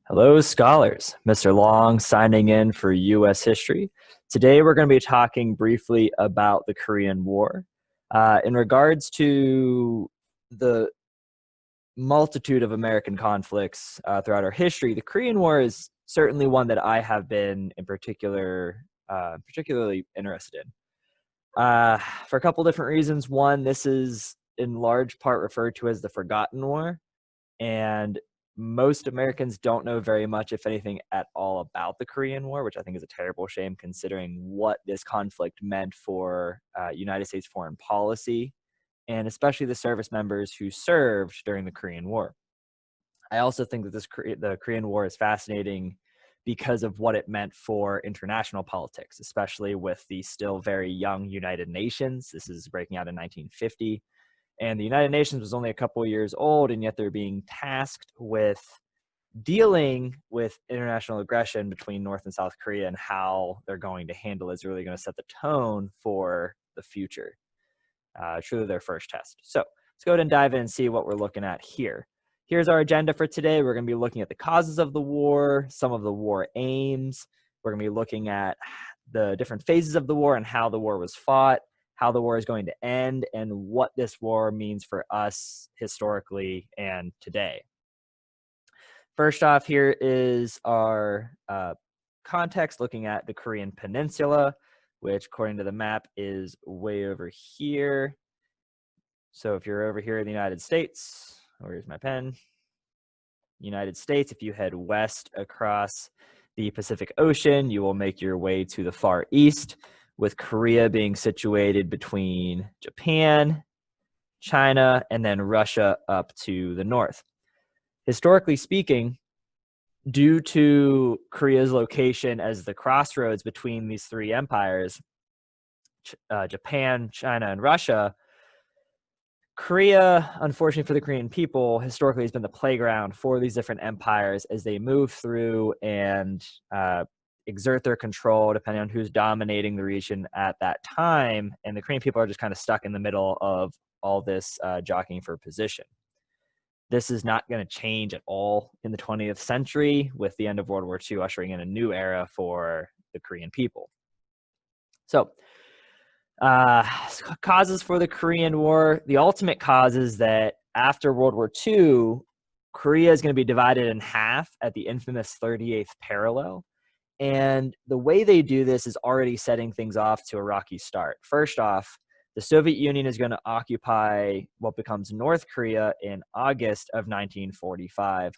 Hello, scholars. Mr. Long signing in for U.S. history. Today, we're going to be talking briefly about the Korean War. In regards to the multitude of American conflicts throughout our history, the Korean War is certainly one that I have been in particularly interested in. For a couple different reasons. One, this is in large part referred to as the Forgotten War, and most Americans don't know very much, if anything, at all about the Korean War, which I think is a terrible shame considering what this conflict meant for United States foreign policy, and especially the service members who served during the Korean War. I also think that the Korean War is fascinating because of what it meant for international politics, especially with the still very young United Nations. This is breaking out in 1950. And the United Nations was only a couple of years old, and yet they're being tasked with dealing with international aggression between North and South Korea, and how they're going to handle is really going to set the tone for the future. Truly their first test. So let's go ahead and dive in and see what we're looking at here. Here's our agenda for today. We're going to be looking at the causes of the war, some of the war aims. We're going to be looking at the different phases of the war and how the war was fought, how the war is going to end, and what this war means for us historically and today. First off, here is our context looking at the Korean Peninsula, which according to the map is way over here. So if you're over here in the United States, where's my pen? United States, if you head west across the Pacific Ocean, you will make your way to the far east, with Korea being situated between Japan, China, and then Russia up to the north. Historically speaking, due to Korea's location as the crossroads between these three empires, Japan, China, and Russia, Korea, unfortunately for the Korean people, historically has been the playground for these different empires as they move through and exert their control depending on who's dominating the region at that time. And the Korean people are just kind of stuck in the middle of all this jockeying for position. This is not going to change at all in the 20th century, with the end of World War II ushering in a new era for the Korean people. So, causes for the Korean War. The ultimate cause is that after World War II, Korea is going to be divided in half at the infamous 38th parallel. And the way they do this is already setting things off to a rocky start. First off, the Soviet Union is going to occupy what becomes North Korea in August of 1945,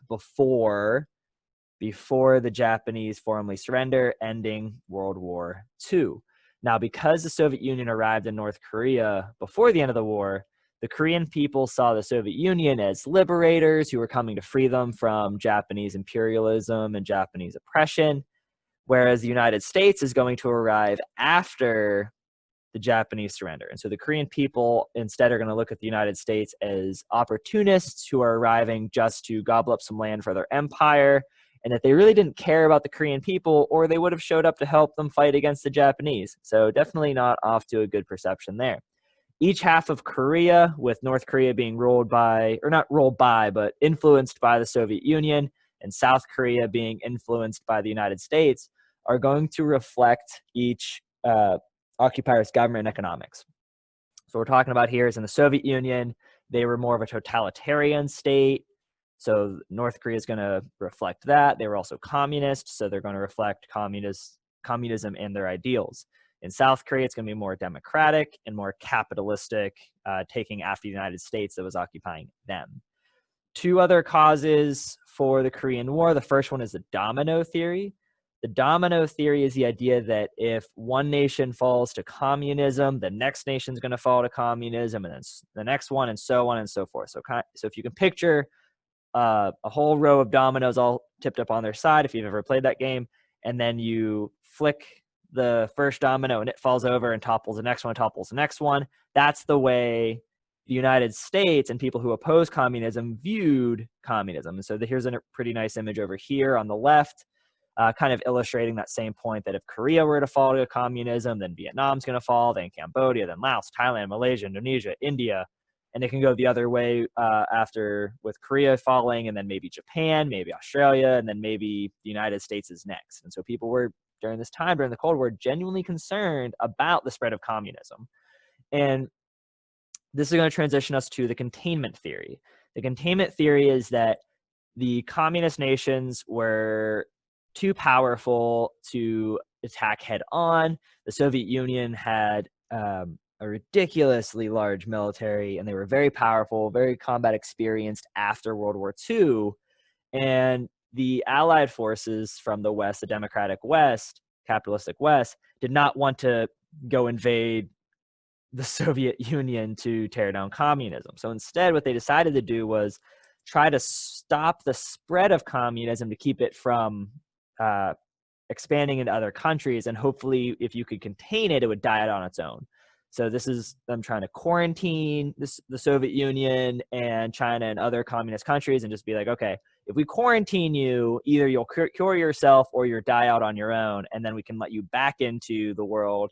before the Japanese formally surrender, ending World War II. Now, because the Soviet Union arrived in North Korea before the end of the war, the Korean people saw the Soviet Union as liberators who were coming to free them from Japanese imperialism and Japanese oppression, whereas the United States is going to arrive after the Japanese surrender. And so the Korean people instead are going to look at the United States as opportunists who are arriving just to gobble up some land for their empire, and that they really didn't care about the Korean people, or they would have showed up to help them fight against the Japanese. So definitely not off to a good perception there. Each half of Korea, with North Korea being but influenced by the Soviet Union, and South Korea being influenced by the United States, are going to reflect each occupier's government and economics. So what we're talking about here is in the Soviet Union, they were more of a totalitarian state. So North Korea is going to reflect that. They were also communist, so they're going to reflect communism and their ideals. In South Korea, it's going to be more democratic and more capitalistic, taking after the United States that was occupying them. Two other causes for the Korean War. The first one is the domino theory. The domino theory is the idea that if one nation falls to communism, the next nation is going to fall to communism, and then the next one, and so on and so forth. So if you can picture a whole row of dominoes all tipped up on their side, if you've ever played that game, and then you flick the first domino and it falls over and topples the next one, that's the way the United States and people who oppose communism viewed communism. And so here's a pretty nice image over here on the left, kind of illustrating that same point, that if Korea were to fall to communism, then Vietnam's going to fall, then Cambodia, then Laos, Thailand, Malaysia, Indonesia, India, and it can go the other way after with Korea falling, and then maybe Japan, maybe Australia, and then maybe the United States is next. And so people were, during this time, during the Cold War, genuinely concerned about the spread of communism. And this is going to transition us to the containment theory. The containment theory is that the communist nations were too powerful to attack head on. The Soviet Union had a ridiculously large military, and they were very powerful, very combat experienced after World War II. And the Allied forces from the West, the democratic West, capitalistic West, did not want to go invade the Soviet Union to tear down communism. So instead, what they decided to do was try to stop the spread of communism to keep it from expanding into other countries. And hopefully, if you could contain it, it would die out on its own. So this is them trying to quarantine the Soviet Union and China and other communist countries and just be like, okay, if we quarantine you, either you'll cure yourself or you'll die out on your own, and then we can let you back into the world,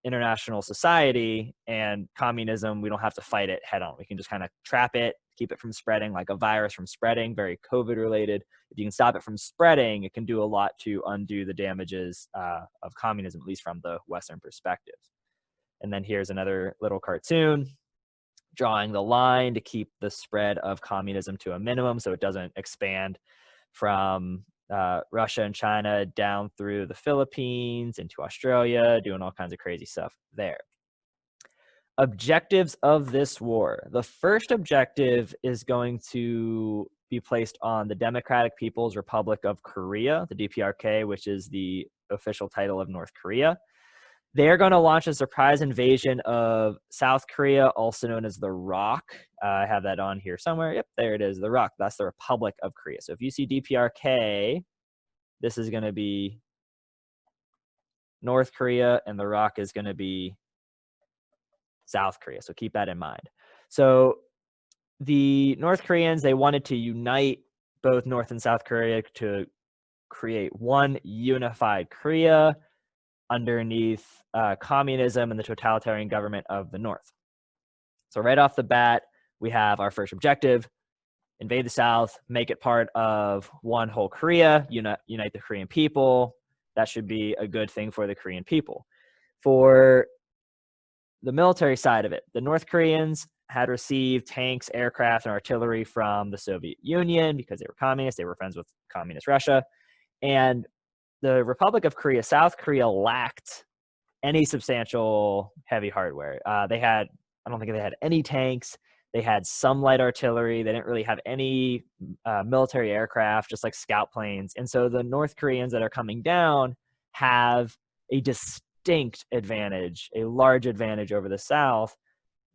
international society, and communism, we don't have to fight it head on. We can just kind of trap it, keep it from spreading, like a virus from spreading, very COVID related. If you can stop it from spreading, it can do a lot to undo the damages of communism, at least from the Western perspective. And then here's another little cartoon drawing the line to keep the spread of communism to a minimum so it doesn't expand from Russia and China down through the Philippines into Australia, doing all kinds of crazy stuff there. Objectives of this war. The first objective is going to be placed on the Democratic People's Republic of Korea, the DPRK, which is the official title of North Korea. They're going to launch a surprise invasion of South Korea, also known as the ROC. I have that on here somewhere. Yep, there it is, the ROC. That's the Republic of Korea. So if you see DPRK, this is going to be North Korea, and the ROC is going to be South Korea. So keep that in mind. So the North Koreans, they wanted to unite both North and South Korea to create one unified Korea underneath communism and the totalitarian government of the North. So right off the bat, we have our first objective: invade the South, make it part of one whole Korea, unite the Korean people. That should be a good thing for the Korean people. For the military side of it, the North Koreans had received tanks, aircraft, and artillery from the Soviet Union because they were communists. They were friends with communist Russia. And the Republic of Korea, South Korea, lacked any substantial heavy hardware. I don't think they had any tanks. They had some light artillery. They didn't really have any military aircraft, just like scout planes. And so the North Koreans that are coming down have a distinct advantage, a large advantage over the South.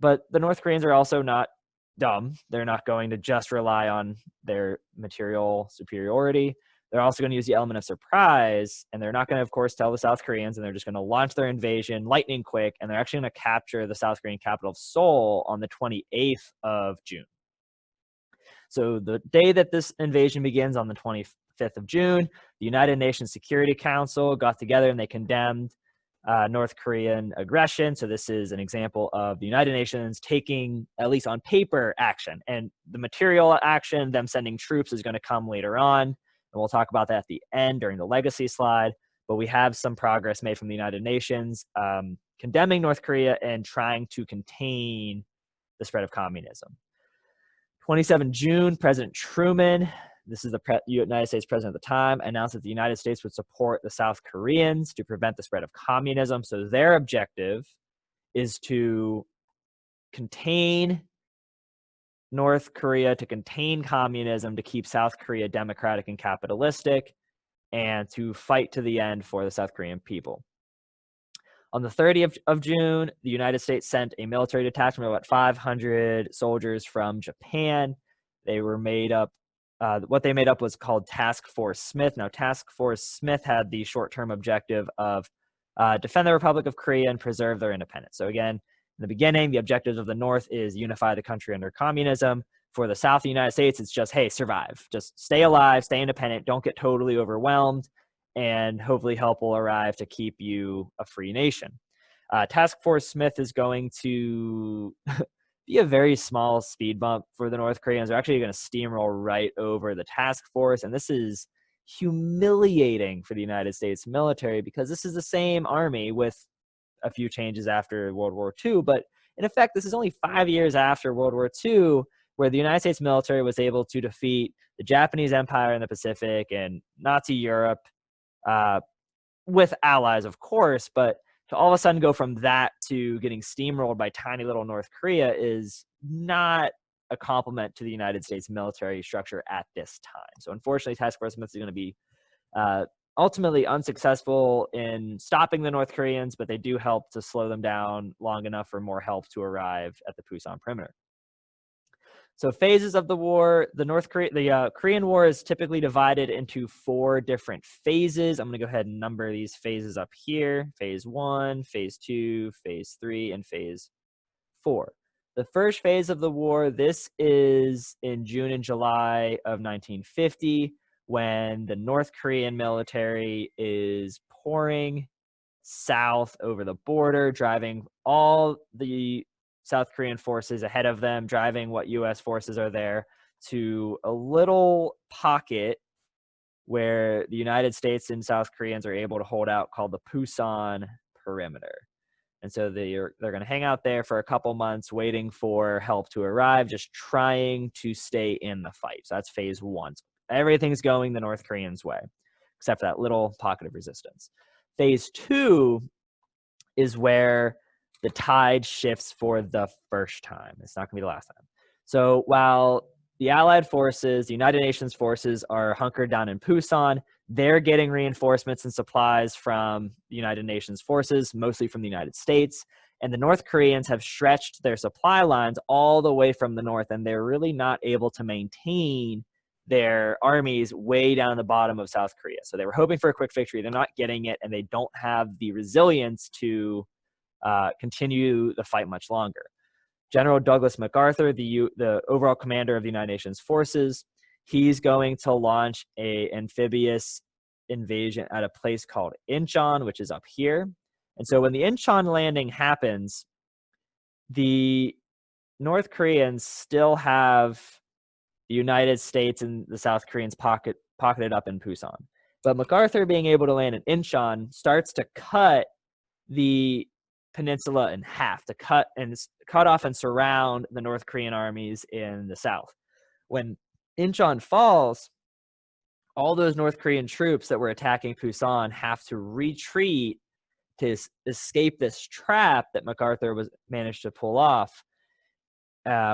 But the North Koreans are also not dumb. They're not going to just rely on their material superiority. They're also going to use the element of surprise, and they're not going to, of course, tell the South Koreans, and they're just going to launch their invasion lightning quick, and they're actually going to capture the South Korean capital of Seoul on the 28th of June. So the day that this invasion begins, on the 25th of June, the United Nations Security Council got together and they condemned North Korean aggression. So this is an example of the United Nations taking, at least on paper, action. And the material action, them sending troops, is going to come later on. And we'll talk about that at the end during the legacy slide. But we have some progress made from the United Nations condemning North Korea and trying to contain the spread of communism. 27 June, President Truman, this is the United States president at the time, announced that the United States would support the South Koreans to prevent the spread of communism. So their objective is to contain North Korea, to contain communism, to keep South Korea democratic and capitalistic, and to fight to the end for the South Korean people. On the 30th of June, the United States sent a military detachment of about 500 soldiers from Japan. They were made up, what they made up was called Task Force Smith. Now, Task Force Smith had the short-term objective of defend the Republic of Korea and preserve their independence. So again, in the beginning, the objectives of the North is unify the country under communism. For the South of the United States, it's just, hey, survive. Just stay alive, stay independent, don't get totally overwhelmed, and hopefully help will arrive to keep you a free nation. Task Force Smith is going to be a very small speed bump for the North Koreans. They're actually going to steamroll right over the task force. And this is humiliating for the United States military because this is the same army with a few changes after World War II. But in effect, this is only 5 years after World War II, where the United States military was able to defeat the Japanese Empire in the Pacific and Nazi Europe with allies, of course. But to all of a sudden go from that to getting steamrolled by tiny little North Korea is not a compliment to the United States military structure at this time. So unfortunately, Task Force Smith is going to be ultimately unsuccessful in stopping the North Koreans, but they do help to slow them down long enough for more help to arrive at the Pusan perimeter. So phases of the war, the Korean War is typically divided into 4 different phases. I'm going to go ahead and number these phases up here. Phase 1, Phase 2, Phase 3, and Phase 4. The first phase of the war, this is in June and July of 1950, when the North Korean military is pouring south over the border, driving all the South Korean forces ahead of them, driving what U.S. forces are there to a little pocket where the United States and South Koreans are able to hold out, called the Pusan perimeter. And so they're going to hang out there for a couple months waiting for help to arrive, just trying to stay in the fight. So that's phase 1. So everything's going the North Koreans' way, except for that little pocket of resistance. Phase 2 is where the tide shifts for the first time. It's not going to be the last time. So while the Allied forces, the United Nations forces, are hunkered down in Pusan, they're getting reinforcements and supplies from the United Nations forces, mostly from the United States. And the North Koreans have stretched their supply lines all the way from the north, and they're really not able to maintain their armies way down the bottom of South Korea. So they were hoping for a quick victory. They're not getting it, and they don't have the resilience to continue the fight much longer. General Douglas MacArthur, the overall commander of the United Nations forces, he's going to launch an amphibious invasion at a place called Incheon, which is up here. And so when the Incheon landing happens, the North Koreans still have the United States and the South Koreans pocketed up in Pusan. But MacArthur being able to land in Incheon starts to cut the peninsula in half, to cut off and surround the North Korean armies in the south. When Incheon falls, all those North Korean troops that were attacking Pusan have to retreat to escape this trap that MacArthur managed to pull off,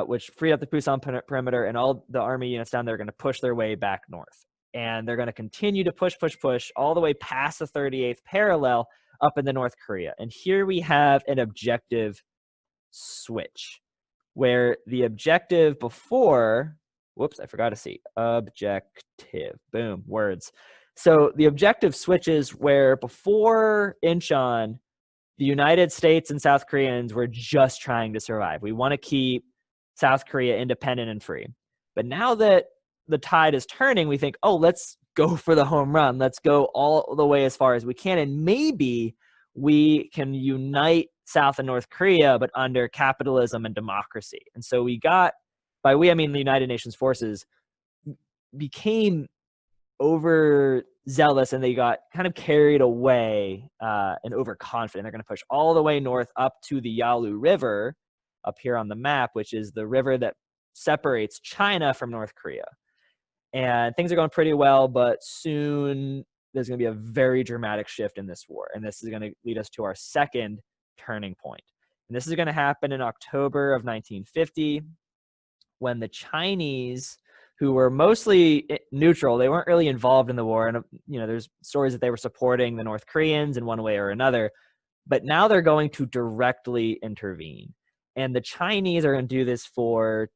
which freed up the Pusan perimeter, and all the army units down there are going to push their way back north. And they're going to continue to push all the way past the 38th parallel up into North Korea. And here we have an objective switch, where the objective before, whoops, I forgot to see, objective, boom, words. So the objective switches where before Incheon, the United States and South Koreans were just trying to survive. We want to keep South Korea independent and free. But now that the tide is turning, we think, oh, let's go for the home run. Let's go all the way as far as we can. And maybe we can unite South and North Korea, but under capitalism and democracy. And so we got, by we, I mean the United Nations forces, became overzealous, and they got kind of carried away and overconfident. They're going to push all the way north up to the Yalu River up here on the map, which is the river that separates China from North Korea. And things are going pretty well, but soon there's going to be a very dramatic shift in this war. And this is going to lead us to our second turning point. And this is going to happen in October of 1950, when the Chinese, who were mostly neutral, they weren't really involved in the war. And, there's stories that they were supporting the North Koreans in one way or another. But now they're going to directly intervene. And the Chinese are going to do this for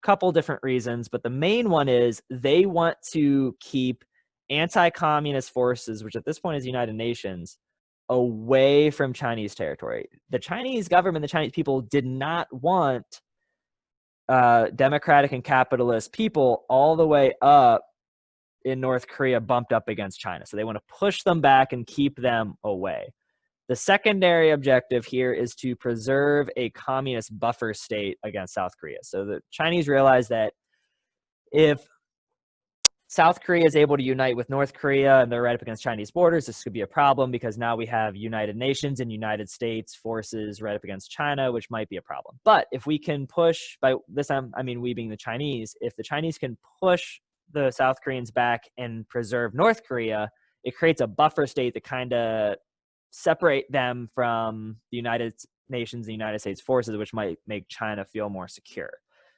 couple different reasons, but the main one is they want to keep anti-communist forces, which at this point is the United Nations, away from Chinese territory. The Chinese government, the Chinese people did not want democratic and capitalist people all the way up in North Korea bumped up against China. So they want to push them back and keep them away. The secondary objective here is to preserve a communist buffer state against South Korea. So the Chinese realize that if South Korea is able to unite with North Korea and they're right up against Chinese borders, this could be a problem because now we have United Nations and United States forces right up against China, which might be a problem. But if we can push, by this time, I mean we being the Chinese, if the Chinese can push the South Koreans back and preserve North Korea, it creates a buffer state that kind of separate them from the United Nations and United States forces, which might make China feel more secure.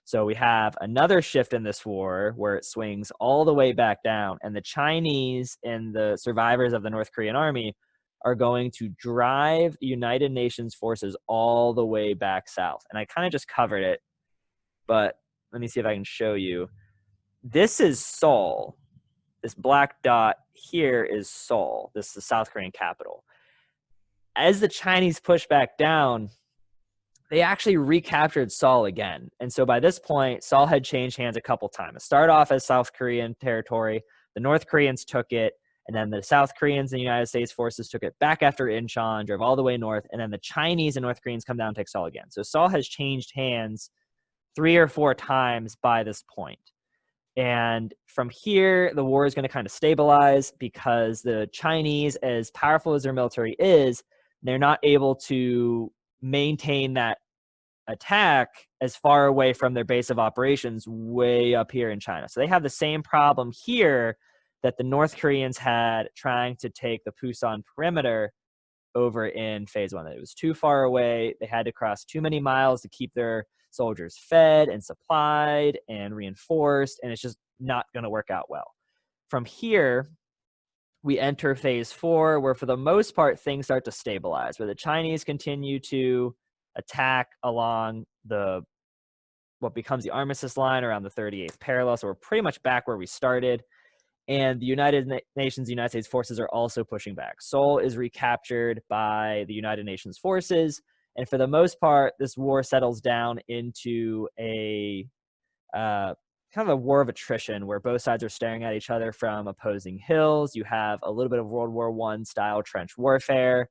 So we have another shift in this war where it swings all the way back down, and the Chinese and the survivors of the North Korean army are going to drive the United Nations forces all the way back south. And I kind of just covered it, but let me see if I can show you. This is Seoul. This black dot here is Seoul. This is the South Korean capital. As the Chinese push back down, they actually recaptured Seoul again. And so by this point, Seoul had changed hands a couple times. It started off as South Korean territory. The North Koreans took it. And then the South Koreans and the United States forces took it back after Incheon, drove all the way north. And then the Chinese and North Koreans come down and take Seoul again. So Seoul has changed hands 3 or 4 times by this point. And from here, the war is going to kind of stabilize because the Chinese, as powerful as their military is, they're not able to maintain that attack as far away from their base of operations way up here in China. So they have the same problem here that the North Koreans had trying to take the Pusan perimeter over in phase 1. It was too far away. They had to cross too many miles to keep their soldiers fed and supplied and reinforced, and it's just not going to work out well. From here, we enter phase 4, where for the most part, things start to stabilize, where the Chinese continue to attack along what becomes the armistice line around the 38th parallel. So we're pretty much back where we started. And the United Nations, the United States forces are also pushing back. Seoul is recaptured by the United Nations forces. And for the most part, this war settles down into a kind of a war of attrition where both sides are staring at each other from opposing hills. You have a little bit of World War I style trench warfare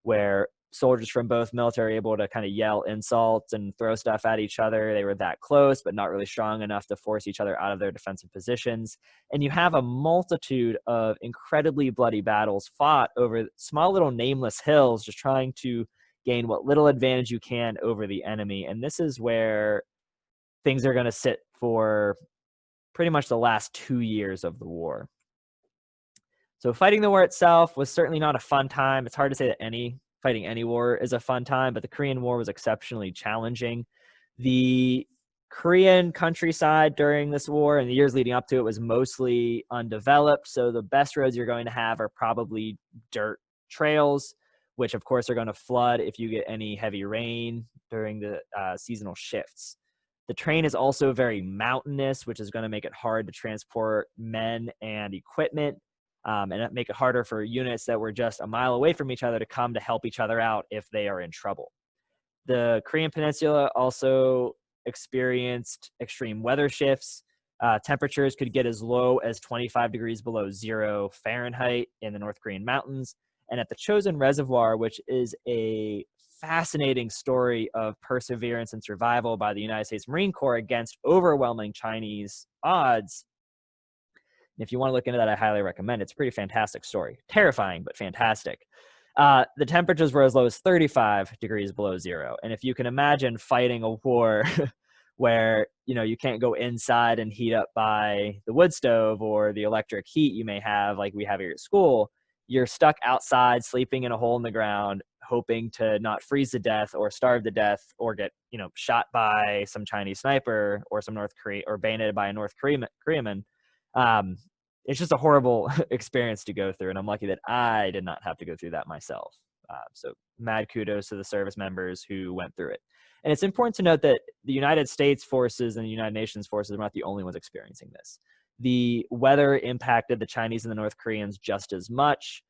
where soldiers from both military are able to kind of yell insults and throw stuff at each other. They were that close, but not really strong enough to force each other out of their defensive positions. And you have a multitude of incredibly bloody battles fought over small little nameless hills, just trying to gain what little advantage you can over the enemy. And this is where things are going to sit for pretty much the last 2 years of the war. So fighting the war itself was certainly not a fun time. It's hard to say that fighting any war is a fun time, but the Korean War was exceptionally challenging. The Korean countryside during this war and the years leading up to it was mostly undeveloped. So the best roads you're going to have are probably dirt trails, which of course are going to flood if you get any heavy rain during the seasonal shifts. The terrain is also very mountainous, which is going to make it hard to transport men and equipment. And make it harder for units that were just a mile away from each other to come to help each other out if they are in trouble. The Korean Peninsula also experienced extreme weather shifts. Temperatures could get as low as 25 degrees below 0 Fahrenheit in the North Korean mountains. And at the Chosin Reservoir, which is a fascinating story of perseverance and survival by the United States Marine Corps against overwhelming Chinese odds, if you want to look into that, I highly recommend it. It's a pretty fantastic story. Terrifying, but fantastic. The temperatures were as low as 35 degrees below 0. And if you can imagine fighting a war where, you can't go inside and heat up by the wood stove or the electric heat you may have, like we have here at school, you're stuck outside, sleeping in a hole in the ground, hoping to not freeze to death or starve to death or get, shot by some Chinese sniper or some North Korean or bayoneted by a North Korean. It's just a horrible experience to go through, and I'm lucky that I did not have to go through that myself. So mad kudos to the service members who went through it. And it's important to note that the United States forces and the United Nations forces are not the only ones experiencing this. The weather impacted the Chinese and the North Koreans just as much.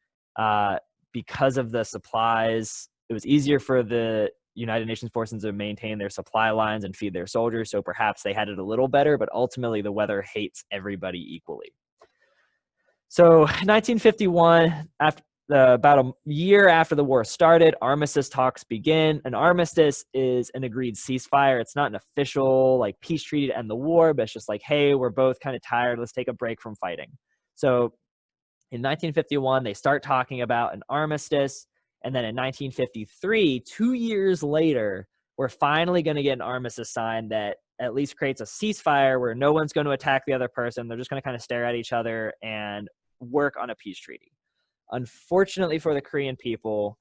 Because of the supplies, it was easier for the United Nations forces to maintain their supply lines and feed their soldiers, so perhaps they had it a little better, but ultimately the weather hates everybody equally. So 1951, after about a year after the war started, armistice talks begin. An armistice is an agreed ceasefire. It's not an official like peace treaty to end the war, but it's just like, hey, we're both kind of tired. Let's take a break from fighting. So in 1951, they start talking about an armistice. And then in 1953, 2 years later, we're finally going to get an armistice signed that at least creates a ceasefire where no one's going to attack the other person. They're just going to kind of stare at each other and work on a peace treaty. Unfortunately for the Korean people,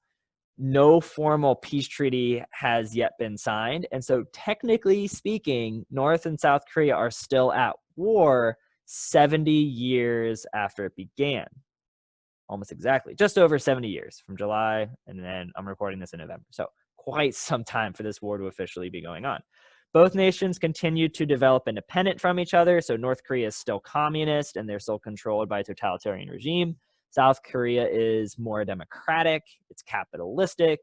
no formal peace treaty has yet been signed. And so technically speaking, North and South Korea are still at war 70 years after it began. Almost exactly, just over 70 years from July, and then I'm recording this in November. So quite some time for this war to officially be going on. Both nations continued to develop independent from each other. So North Korea is still communist and they're still controlled by a totalitarian regime. South Korea is more democratic, it's capitalistic,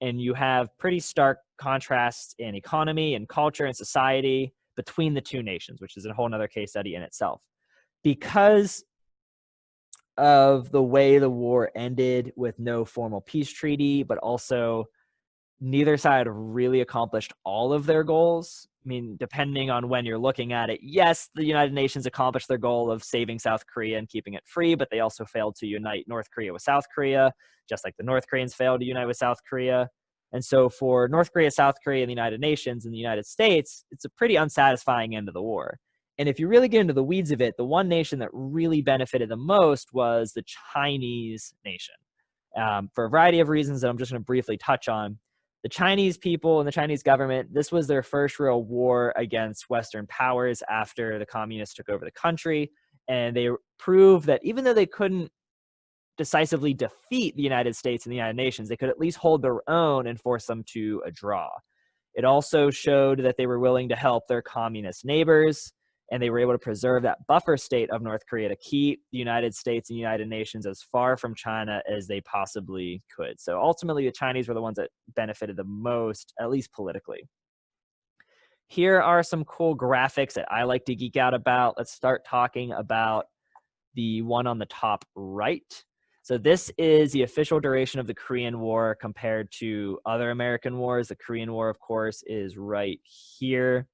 and you have pretty stark contrasts in economy and culture and society between the two nations, which is a whole other case study in itself. Because of the way the war ended with no formal peace treaty, but also neither side really accomplished all of their goals. I mean, depending on when you're looking at it, yes, the United Nations accomplished their goal of saving South Korea and keeping it free, but they also failed to unite North Korea with South Korea, just like the North Koreans failed to unite with South Korea. And so for North Korea, South Korea, and the United Nations and the United States, it's a pretty unsatisfying end of the war. And if you really get into the weeds of it, the one nation that really benefited the most was the Chinese nation. For a variety of reasons that I'm just going to briefly touch on. The Chinese people and the Chinese government, this was their first real war against Western powers after the communists took over the country. And they proved that even though they couldn't decisively defeat the United States and the United Nations, they could at least hold their own and force them to a draw. It also showed that they were willing to help their communist neighbors, and they were able to preserve that buffer state of North Korea to keep the United States and United Nations as far from China as they possibly could. So ultimately, the Chinese were the ones that benefited the most, at least politically. Here are some cool graphics that I like to geek out about. Let's start talking about the one on the top right. So this is the official duration of the Korean War compared to other American wars. The Korean War, of course, is right here.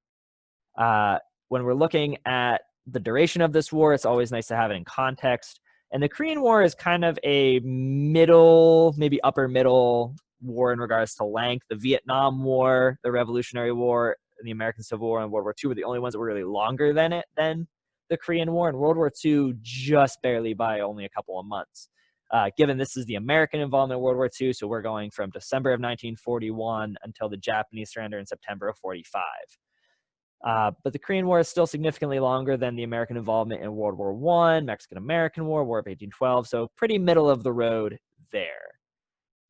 When we're looking at the duration of this war, it's always nice to have it in context. And the Korean War is kind of a middle, maybe upper middle war in regards to length. The Vietnam War, the Revolutionary War, and the American Civil War and World War II were the only ones that were really longer than the Korean War. And World War II just barely by only a couple of months. Given this is the American involvement in World War II, so we're going from December of 1941 until the Japanese surrender in September of 45. But the Korean War is still significantly longer than the American involvement in World War I, Mexican-American War, War of 1812, so pretty middle of the road there.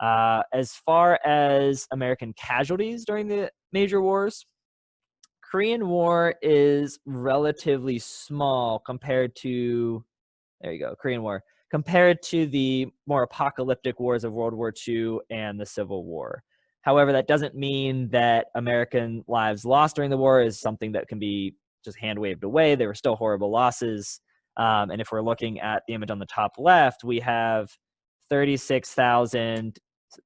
As far as American casualties during the major wars, Korean War is relatively small compared to, there you go, Korean War, compared to the more apocalyptic wars of World War II and the Civil War. However, that doesn't mean that American lives lost during the war is something that can be just hand-waved away. There were still horrible losses. And if we're looking at the image on the top left, we have 36,000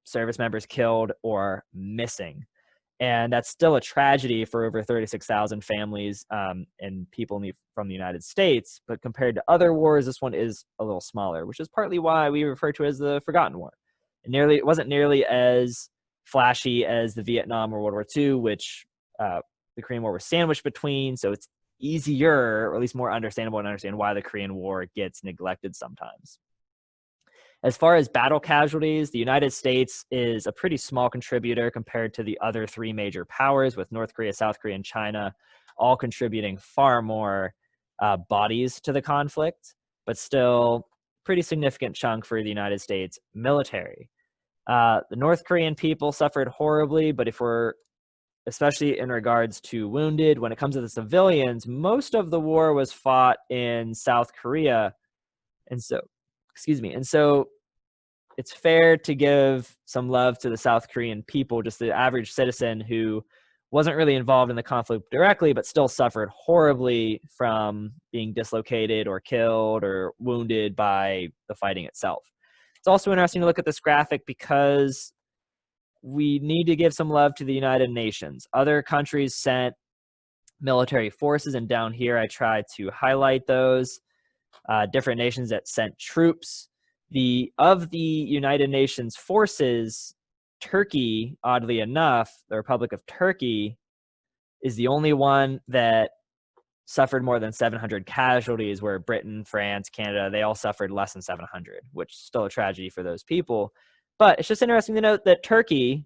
service members killed or missing. And that's still a tragedy for over 36,000 families and people from the United States. But compared to other wars, this one is a little smaller, which is partly why we refer to it as the Forgotten War. It wasn't nearly as flashy as the Vietnam or World War II, which the Korean War was sandwiched between. So it's easier, or at least more understandable, to understand why the Korean War gets neglected sometimes. As far as battle casualties, the United States is a pretty small contributor compared to the other three major powers, with North Korea, South Korea, and China all contributing far more bodies to the conflict, but still pretty significant chunk for the United States military. The North Korean people suffered horribly, but especially in regards to wounded, when it comes to the civilians, most of the war was fought in South Korea. And so it's fair to give some love to the South Korean people, just the average citizen who wasn't really involved in the conflict directly, but still suffered horribly from being dislocated or killed or wounded by the fighting itself. It's also interesting to look at this graphic because we need to give some love to the United Nations. Other countries sent military forces, and down here I try to highlight those different nations that sent troops. Of the United Nations forces, Turkey, oddly enough, the Republic of Turkey, is the only one that suffered more than 700 casualties, where Britain, France, Canada, they all suffered less than 700, which is still a tragedy for those people. But it's just interesting to note that Turkey,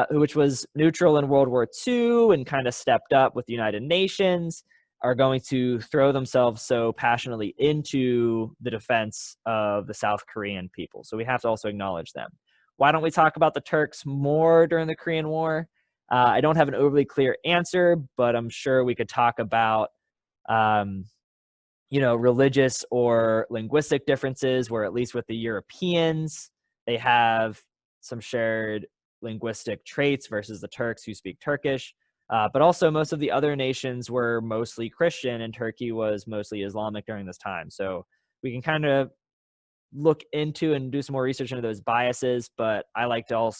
which was neutral in World War II and kind of stepped up with the United Nations, are going to throw themselves so passionately into the defense of the South Korean people. So we have to also acknowledge them. Why don't we talk about the Turks more during the Korean War? I don't have an overly clear answer, but I'm sure we could talk about religious or linguistic differences, where at least with the Europeans, they have some shared linguistic traits versus the Turks who speak Turkish. But also most of the other nations were mostly Christian, and Turkey was mostly Islamic during this time. So we can kind of look into and do some more research into those biases, but I like to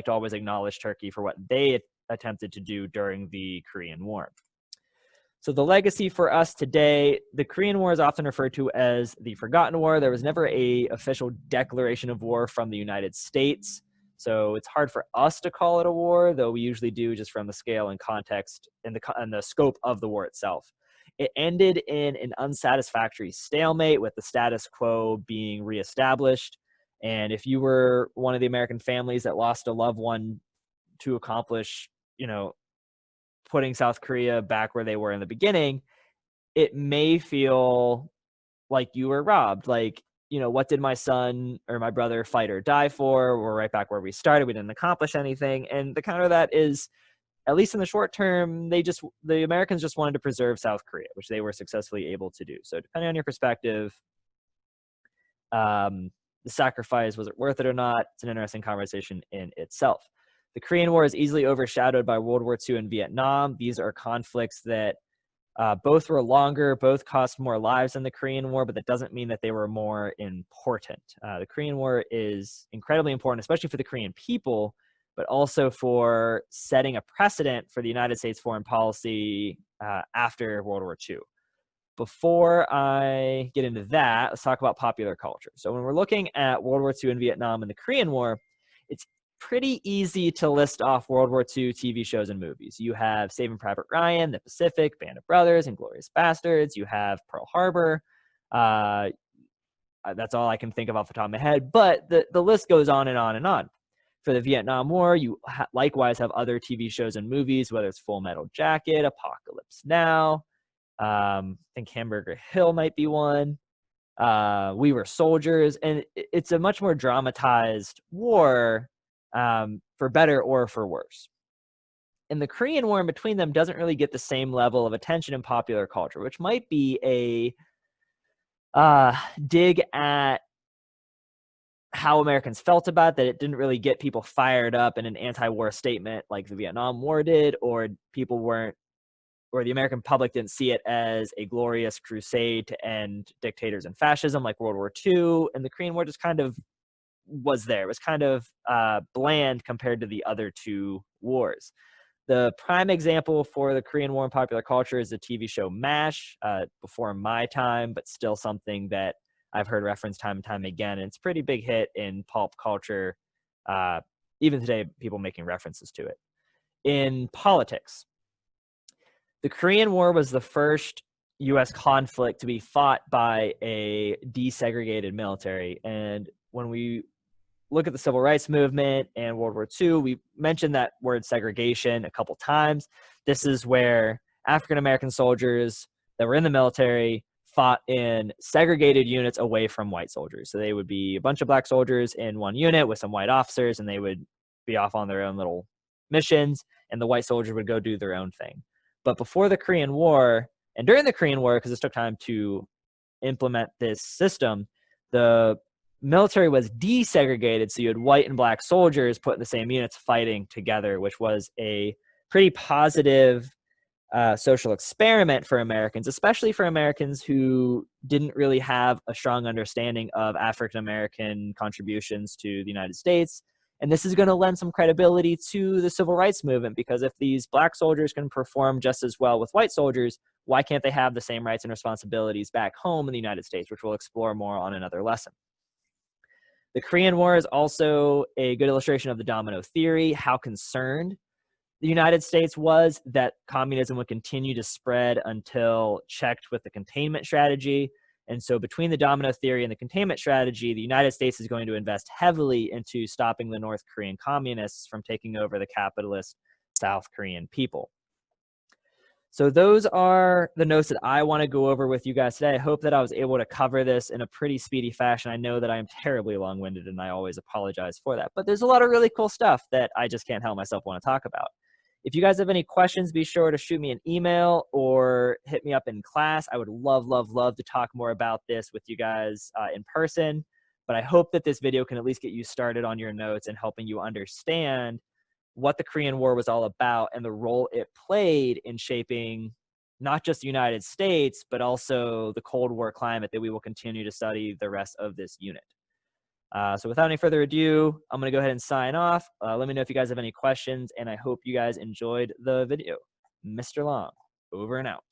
always acknowledge Turkey for what they attempted to do during the Korean War. So the legacy for us today, the Korean War is often referred to as the Forgotten War. There was never an official declaration of war from the United States. So it's hard for us to call it a war, though we usually do just from the scale and context and the scope of the war itself. It ended in an unsatisfactory stalemate, with the status quo being reestablished. And if you were one of the American families that lost a loved one to accomplish, putting South Korea back where they were in the beginning, it may feel like you were robbed. Like, what did my son or my brother fight or die for? We're right back where we started. We didn't accomplish anything. And the counter to that is, at least in the short term, the Americans just wanted to preserve South Korea, which they were successfully able to do. So depending on your perspective, the sacrifice, was it worth it or not? It's an interesting conversation in itself. The Korean War is easily overshadowed by World War II and Vietnam. These are conflicts that both were longer, both cost more lives than the Korean War, but that doesn't mean that they were more important. The Korean War is incredibly important, especially for the Korean people, but also for setting a precedent for the United States foreign policy after World War II. Before I get into that, let's talk about popular culture. So when we're looking at World War II and Vietnam and the Korean War, it's pretty easy to list off World War II TV shows and movies. You have Saving Private Ryan, The Pacific, Band of Brothers, Inglourious Bastards. You have Pearl Harbor. That's all I can think of off the top of my head, but the list goes on and on and on. For the Vietnam War, you likewise have other TV shows and movies, whether it's Full Metal Jacket, Apocalypse Now. I think Hamburger Hill might be one. We Were Soldiers, and it's a much more dramatized war, for better or for worse. And the Korean War in between them doesn't really get the same level of attention in popular culture, which might be a dig at how Americans felt about that. It didn't really get people fired up in an anti-war statement like the Vietnam War did, or the American public didn't see it as a glorious crusade to end dictators and fascism like World War II. And the Korean War just kind of was there. It was kind of bland compared to the other two wars. The prime example for the Korean War in popular culture is the TV show MASH, before my time, but still something that I've heard referenced time and time again. And it's a pretty big hit in pulp culture. Even today, people making references to it. In politics, the Korean War was the first U.S. conflict to be fought by a desegregated military. And when we look at the Civil Rights Movement and World War II, we mentioned that word segregation a couple times. This is where African-American soldiers that were in the military fought in segregated units away from white soldiers. So they would be a bunch of black soldiers in one unit with some white officers, and they would be off on their own little missions, and the white soldiers would go do their own thing. But before the Korean War and during the Korean War, because it took time to implement this system, the military was desegregated, so you had white and black soldiers put in the same units fighting together, which was a pretty positive social experiment for Americans, especially for Americans who didn't really have a strong understanding of African American contributions to the United States. And this is going to lend some credibility to the civil rights movement, because if these black soldiers can perform just as well with white soldiers, why can't they have the same rights and responsibilities back home in the United States, which we'll explore more on another lesson. The Korean War is also a good illustration of the domino theory, how concerned the United States was that communism would continue to spread until checked with the containment strategy. And so between the domino theory and the containment strategy, the United States is going to invest heavily into stopping the North Korean communists from taking over the capitalist South Korean people. So those are the notes that I want to go over with you guys today. I hope that I was able to cover this in a pretty speedy fashion. I know that I am terribly long-winded, and I always apologize for that. But there's a lot of really cool stuff that I just can't help myself want to talk about. If you guys have any questions, be sure to shoot me an email or hit me up in class. I would love, love, love to talk more about this with you guys in person. But I hope that this video can at least get you started on your notes and helping you understand what the Korean War was all about and the role it played in shaping not just the United States, but also the Cold War climate that we will continue to study the rest of this unit. So without any further ado, I'm going to go ahead and sign off. Let me know if you guys have any questions, and I hope you guys enjoyed the video. Mr. Long, over and out.